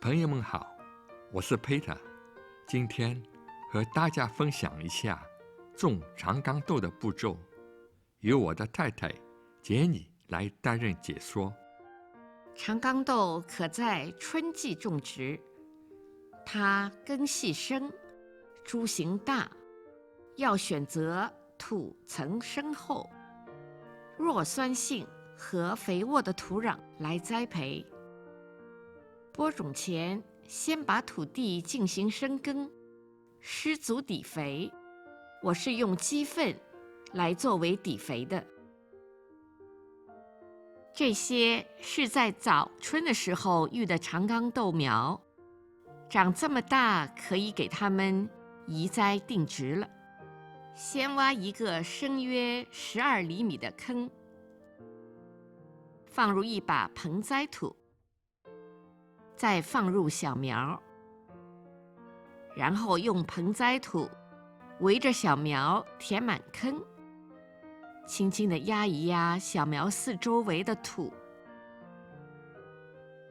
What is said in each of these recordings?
朋友们好，我是 Peter， 今天和大家分享一下种长冈豆的步骤，由我的太太杰妮来担任解说。长冈豆可在春季种植，它根系深，株形大，要选择土层深厚、弱酸性和肥沃的土壤来栽培。播种前，先把土地进行深耕，施足底肥。我是用鸡粪来作为底肥的。这些是在早春的时候育的长冈豆苗，长这么大，可以给它们移栽定植了。先挖一个深约12厘米的坑，放入一把盆栽土，再放入小苗，然后用盆栽土围着小苗填满坑，轻轻地压一压小苗四周围的土。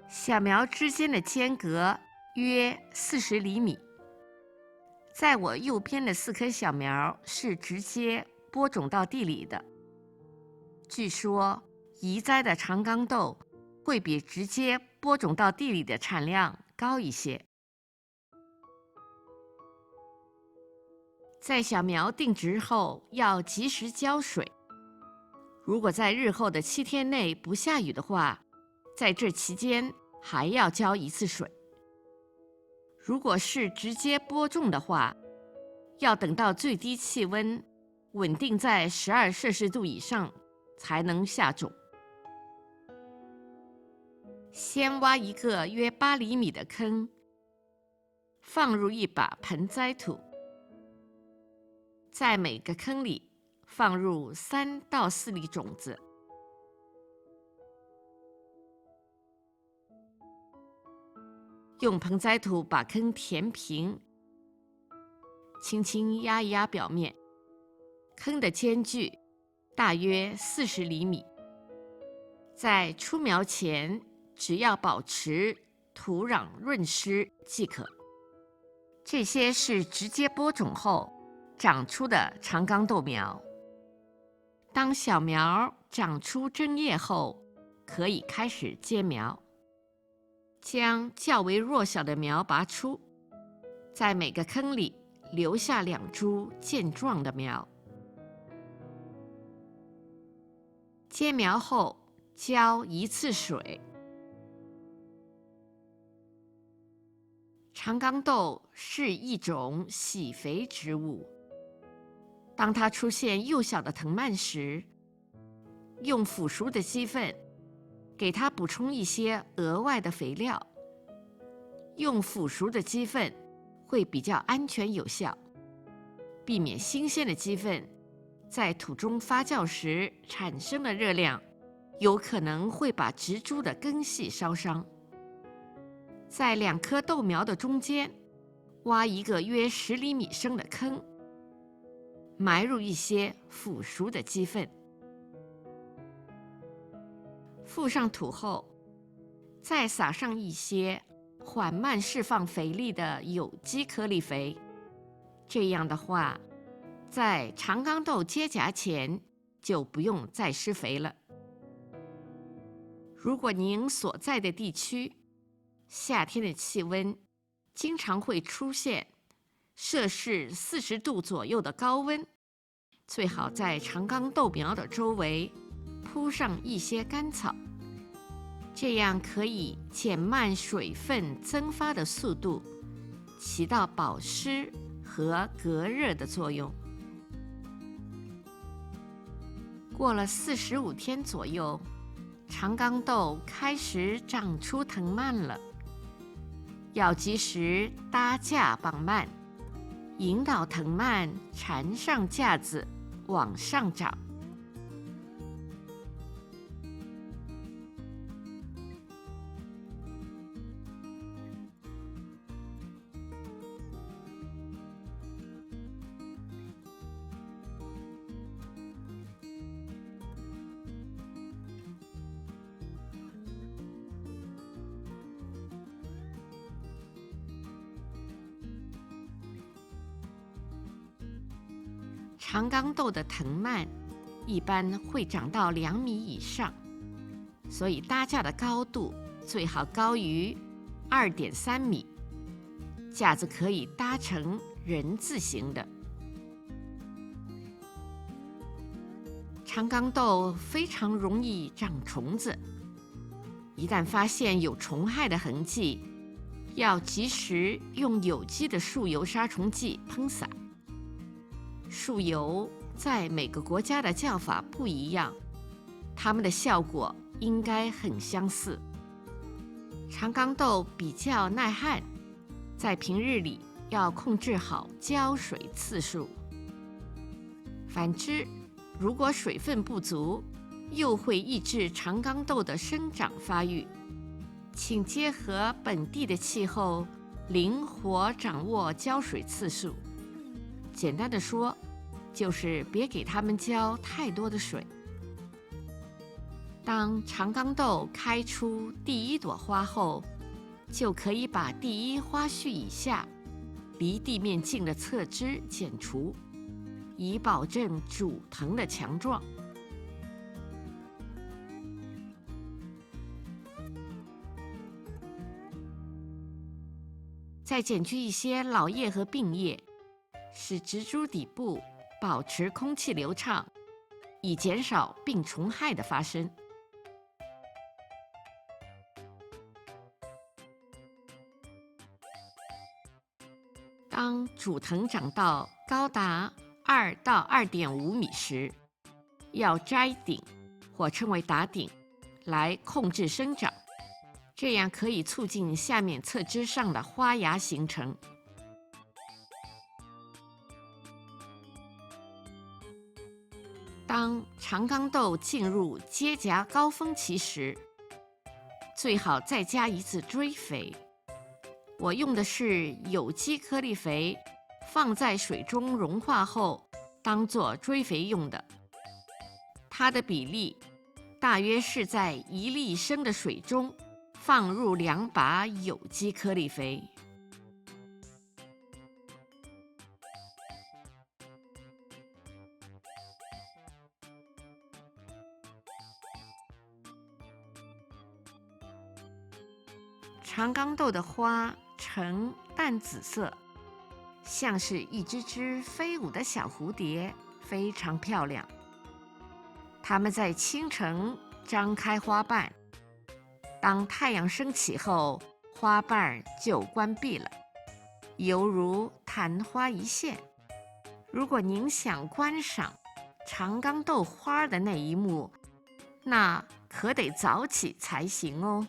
小苗之间的间隔约40厘米。在我右边的4颗小苗是直接播种到地里的。据说移栽的长冈豆会比直接播种到地里的产量高一些。在小苗定植后，要及时浇水。如果在日后的7天内不下雨的话，在这期间还要浇1次水。如果是直接播种的话，要等到最低气温稳定在12摄氏度以上才能下种。先挖一个约8厘米的坑，放入一把盆栽土，在每个坑里放入3到4粒种子。用盆栽土把坑填平，轻轻压一压表面。坑的间距大约40厘米。在出苗前，只要保持土壤润湿即可。这些是直接播种后长出的长冈豆苗。当小苗长出针叶后，可以开始接苗。将较为弱小的苗拔出，在每个坑里留下2株健壮的苗。接苗后浇1次水。长冈豆是一种喜肥植物，当它出现幼小的藤蔓时，用腐熟的鸡粪给它补充一些额外的肥料。用腐熟的鸡粪会比较安全有效，避免新鲜的鸡粪在土中发酵时产生的热量有可能会把植株的根系烧伤。在2颗豆苗的中间挖一个约10厘米深的坑，埋入一些腐熟的鸡粪。覆上土后，再撒上一些缓慢释放肥力的有机颗粒肥。这样的话，在长冈豆接荚前就不用再施肥了。如果您所在的地区夏天的气温经常会出现摄氏40度左右的高温，最好在长冈豆苗的周围铺上一些干草，这样可以减慢水分蒸发的速度，起到保湿和隔热的作用。过了45天左右，长冈豆开始长出藤蔓了，要及时搭架绑蔓，引导藤蔓缠上架子往上长。长冈豆的藤蔓一般会长到2米以上，所以搭架的高度最好高于2.3米，架子可以搭成人字形的。长冈豆非常容易长虫子，一旦发现有虫害的痕迹，要及时用有机的树油杀虫剂喷洒。树油在每个国家的叫法不一样，它们的效果应该很相似。长冈豆比较耐旱，在平日里要控制好浇水次数。反之，如果水分不足，又会抑制长冈豆的生长发育。请结合本地的气候，灵活掌握浇水次数。简单的说，就是别给它们浇太多的水。当长冈豆开出第一朵花后，就可以把第一花序以下离地面近的侧枝剪除，以保证主藤的强壮。再剪去一些老叶和病叶，使植株底部保持空气流畅，以减少病虫害的发生。当主藤长到高达2到2.5米时，要摘顶或称为打顶，来控制生长，这样可以促进下面侧枝上的花芽形成。当长冈豆进入结荚高峰期时，最好再加一次追肥。我用的是有机颗粒肥，放在水中融化后当作追肥用的。它的比例大约是在1立升的水中放入2把有机颗粒肥。长冈豆的花呈淡紫色，像是一只只飞舞的小蝴蝶，非常漂亮。它们在清晨张开花瓣，当太阳升起后，花瓣就关闭了，犹如昙花一现。如果您想观赏长冈豆花的那一幕，那可得早起才行哦。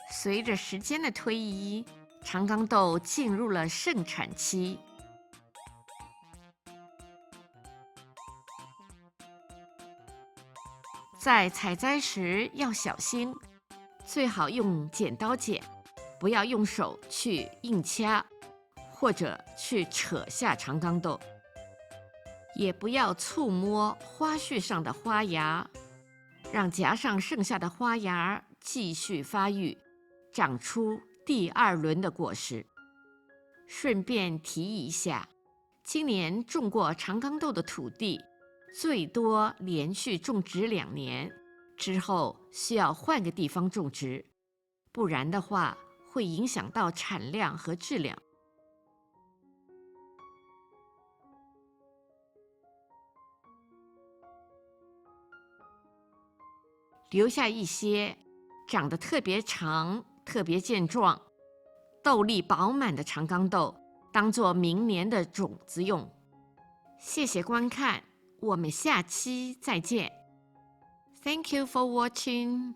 随着时间的推移，长冈豆进入了盛产期。在采摘时要小心，最好用剪刀剪，不要用手去硬掐，或者去扯下长冈豆，也不要触摸花序上的花芽，让荚上剩下的花芽继续发育，长出第2轮的果实。顺便提一下，今年种过长冈豆的土地，最多连续种植2年，之后需要换个地方种植，不然的话会影响到产量和质量。留下一些长得特别长、特别健壮、豆粒饱满的长冈豆，当作明年的种子用。谢谢观看，我们下期再见。Thank you for watching.